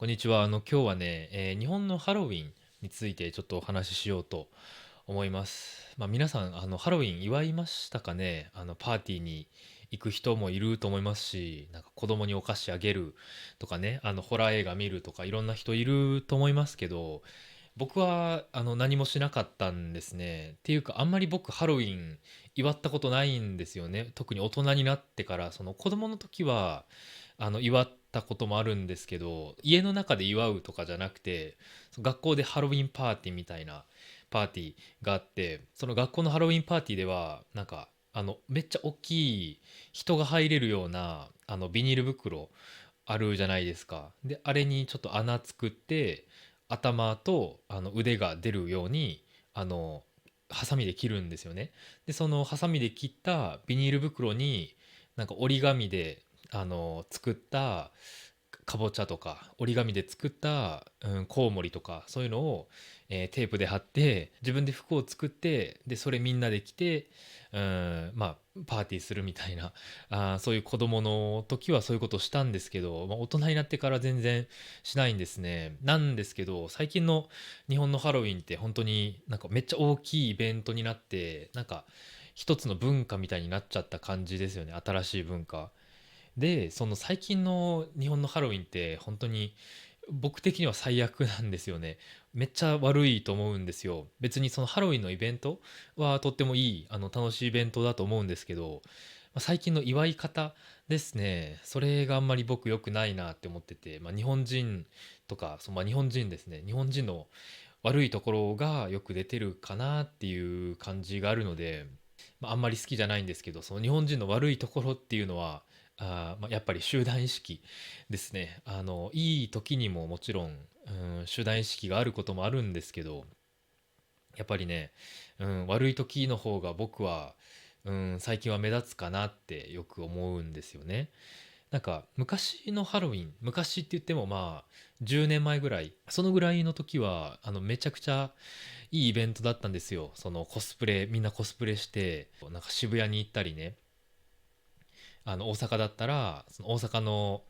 こんにちは。今日はね、日本のハロウィンについてちょっとお話ししようと思います。皆さん、ハロウィン祝いましたかね。パーティーに行く人もいると思いますし、なんか子供にお菓子あげるとかね、ホラー映画見るとかいろんな人いると思いますけど、僕は、何もしなかったんですね。っていうか、あんまり僕、ハロウィン祝ったことないんですよね。特に大人になってから、その子供の時は、祝ったこともあるんですけど、家の中で祝うとかじゃなくて、その学校でハロウィンパーティーみたいなパーティーがあって、その学校のハロウィンパーティーでは、なんか、めっちゃ大きい人が入れるような、ビニール袋あるじゃないですか。で、あれにちょっと穴作って、頭と腕が出るように、あの、ハサミで切るんですよね。で、そのハサミで切ったビニール袋に、なんか折り紙で作ったかぼちゃとか折り紙で作った、コウモリとかそういうのを、テープで貼って自分で服を作って、でそれみんなで着て、パーティーするみたいな、そういう子供の時はそういうことをしたんですけど、大人になってから全然しないんですね。なんですけど、最近の日本のハロウィンって本当になんかめっちゃ大きいイベントになって、なんか一つの文化みたいになっちゃった感じですよね。新しい文化で、その最近の日本のハロウィンって本当に僕的には最悪なんですよね。めっちゃ悪いと思うんですよ。別にそのハロウィンのイベントはとってもいい、楽しいイベントだと思うんですけど、最近の祝い方ですね、それがあんまり僕良くないなって思ってて、日本人とか、日本人ですね、日本人の悪いところがよく出てるかなっていう感じがあるので、あんまり好きじゃないんですけど、その日本人の悪いところっていうのは、やっぱり集団意識ですね。いい時にももちろん、集団意識があることもあるんですけど、やっぱりね、悪い時の方が僕は、最近は目立つかなってよく思うんですよね。なんか昔のハロウィン、昔って言っても10年前ぐらい、そのぐらいの時はめちゃくちゃいいイベントだったんですよ。そのコスプレ、みんなコスプレして、なんか渋谷に行ったりね、大阪だったら、その大阪の、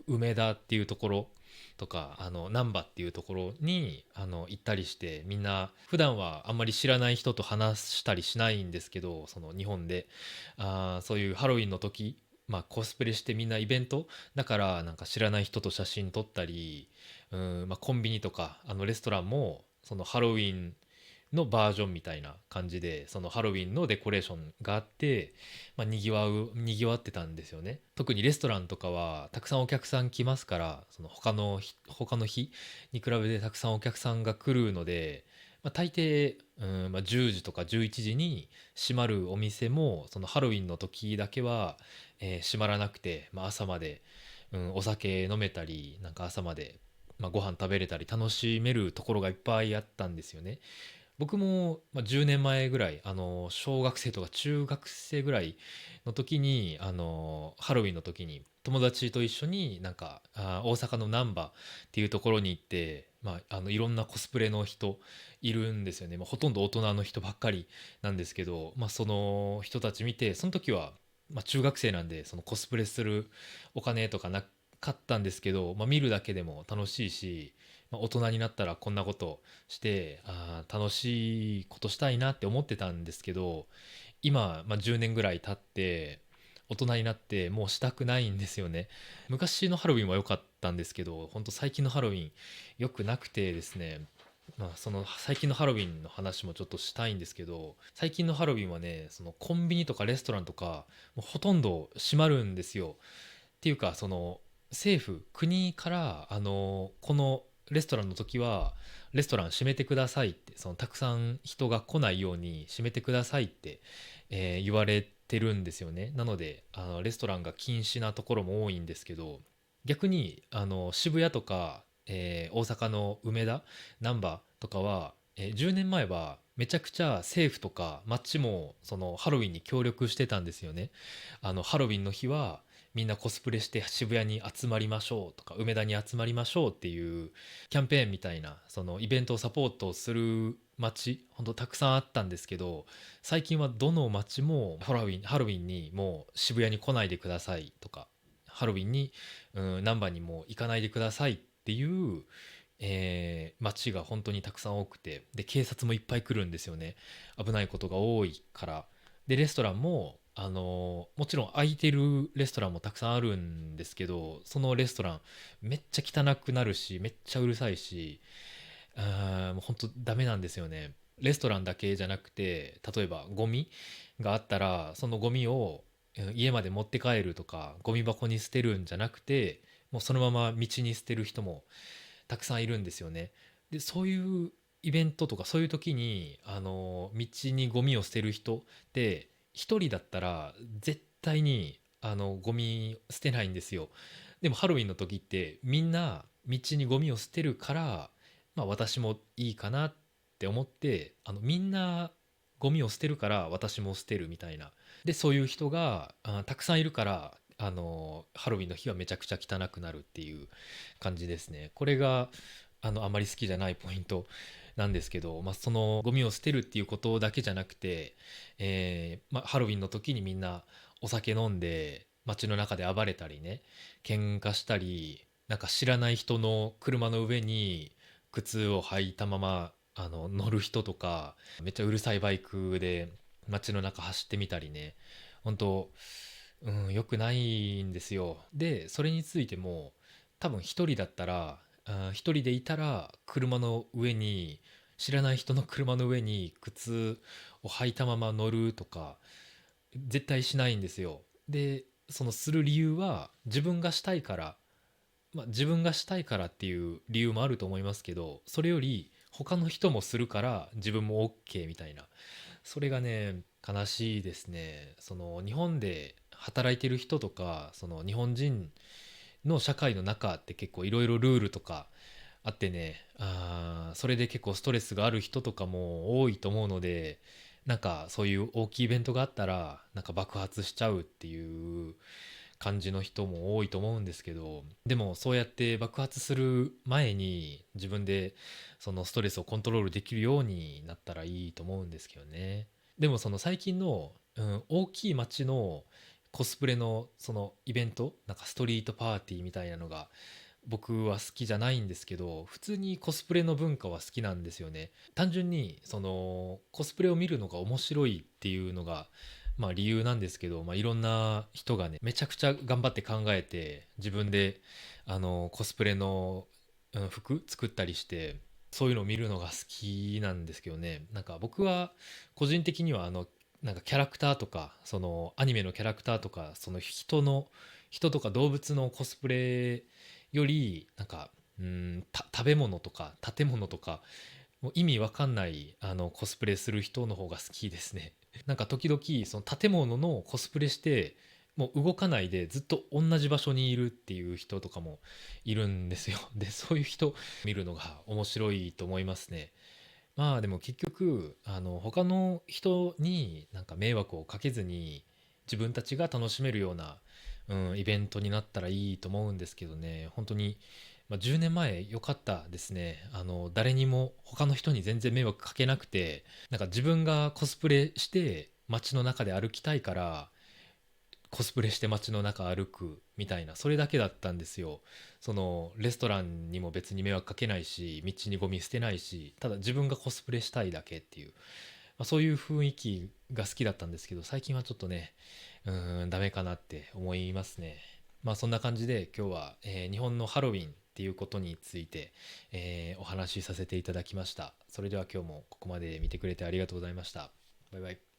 梅田っていうところとか、難波っていうところに、行ったりして、みんな、普段はあんまり知らない人と話したりしないんですけど、その日本で、そういうハロウィンの時、コスプレしてみんなイベントだから、なんか知らない人と写真撮ったり、コンビニとか、レストランも、そのハロウィンのバージョンみたいな感じで、そのハロウィンのデコレーションがあって、にぎわってたんですよね。特にレストランとかはたくさんお客さん来ますから、その他の日に比べてたくさんお客さんが来るので、大抵、10時とか11時に閉まるお店も、そのハロウィンの時だけは、閉まらなくて、朝まで、お酒飲めたり、なんか朝まで、ご飯食べれたり楽しめるところがいっぱいあったんですよね。僕も、10年前ぐらい、小学生とか中学生ぐらいの時に、ハロウィンの時に友達と一緒になんか大阪の難波っていうところに行って、いろんなコスプレの人いるんですよね。ほとんど大人の人ばっかりなんですけど、その人たち見て、その時は、中学生なんでそのコスプレするお金とかなかったんですけど、見るだけでも楽しいし、大人になったらこんなことして、楽しいことしたいなって思ってたんですけど、今、10年ぐらい経って大人になってもうしたくないんですよね。昔のハロウィンは良かったんですけど、本当最近のハロウィン良くなくてですね、その最近のハロウィンの話もちょっとしたいんですけど、最近のハロウィンはね、そのコンビニとかレストランとかもうほとんど閉まるんですよ。っていうか、その政府国から、このレストランの時はレストラン閉めてくださいって、そのたくさん人が来ないように閉めてくださいって、言われてるんですよね。なのでレストランが禁止なところも多いんですけど、逆に渋谷とか、大阪の梅田難波とかは、10年前はめちゃくちゃ政府とか街もそのハロウィンに協力してたんですよね。ハロウィンの日はみんなコスプレして渋谷に集まりましょうとか梅田に集まりましょうっていうキャンペーンみたいな、そのイベントをサポートする街ほんとたくさんあったんですけど、最近はどの街もハロウィンにもう渋谷に来ないでくださいとか、ハロウィンに、何番にも行かないでくださいっていう、街が本当にたくさん多くて、で警察もいっぱい来るんですよね。危ないことが多いから。でレストランももちろん空いてるレストランもたくさんあるんですけど、そのレストランめっちゃ汚くなるし、めっちゃうるさいし、もう本当ダメなんですよね。レストランだけじゃなくて、例えばゴミがあったらそのゴミを家まで持って帰るとか、ゴミ箱に捨てるんじゃなくて、もうそのまま道に捨てる人もたくさんいるんですよね。でそういうイベントとかそういう時に道にゴミを捨てる人って一人だったら絶対にゴミ捨てないんですよ。でもハロウィンの時ってみんな道にゴミを捨てるから、まあ私もいいかなって思って、みんなゴミを捨てるから私も捨てるみたいな。でそういう人がたくさんいるから、ハロウィンの日はめちゃくちゃ汚くなるっていう感じですね。これがあまり好きじゃないポイントなんですけど、まあ、そのゴミを捨てるっていうことだけじゃなくて、まあ、ハロウィンの時にみんなお酒飲んで街の中で暴れたりね、喧嘩したり、なんか知らない人の車の上に靴を履いたまま乗る人とか、めっちゃうるさいバイクで街の中走ってみたりね、本当良くないんですよ。でそれについても多分一人だったら、一人でいたら車の上に、知らない人の車の上に靴を履いたまま乗るとか絶対しないんですよ。でそのする理由は自分がしたいから、まあ、自分がしたいからっていう理由もあると思いますけど、それより他の人もするから自分も OK みたいな、それがね悲しいですね。その日本で働いてる人とか、その日本人の社会の中って結構いろいろルールとかあってね、それで結構ストレスがある人とかも多いと思うので、なんかそういう大きいイベントがあったらなんか爆発しちゃうっていう感じの人も多いと思うんですけど、でもそうやって爆発する前に自分でそのストレスをコントロールできるようになったらいいと思うんですけどね。でもその最近の、大きい街のコスプレのそのイベント、なんかストリートパーティーみたいなのが僕は好きじゃないんですけど、普通にコスプレの文化は好きなんですよね。単純にそのコスプレを見るのが面白いっていうのがまあ理由なんですけど、まあ、いろんな人がねめちゃくちゃ頑張って考えて自分でコスプレの服作ったりして、そういうのを見るのが好きなんですけどね。なんか僕は個人的にはなんかキャラクターとか、そのアニメのキャラクターとか、その人とか動物のコスプレよりなんか食べ物とか建物とか、もう意味わかんないコスプレする人の方が好きですね。なんか時々その建物のコスプレしてもう動かないでずっと同じ場所にいるっていう人とかもいるんですよ。でそういう人見るのが面白いと思いますね。まあでも結局他の人になんか迷惑をかけずに自分たちが楽しめるような、イベントになったらいいと思うんですけどね。本当に、まあ、10年前良かったですね。誰にも他の人に全然迷惑かけなくて、なんか自分がコスプレして街の中で歩きたいからコスプレして街の中歩くみたいな、それだけだったんですよ。そのレストランにも別に迷惑かけないし、道にゴミ捨てないし、ただ自分がコスプレしたいだけっていう、まあ、そういう雰囲気が好きだったんですけど、最近はちょっとねダメかなって思いますね。まあそんな感じで今日は、日本のハロウィンっていうことについて、お話しさせていただきました。それでは今日もここまで見てくれてありがとうございました。バイバイ。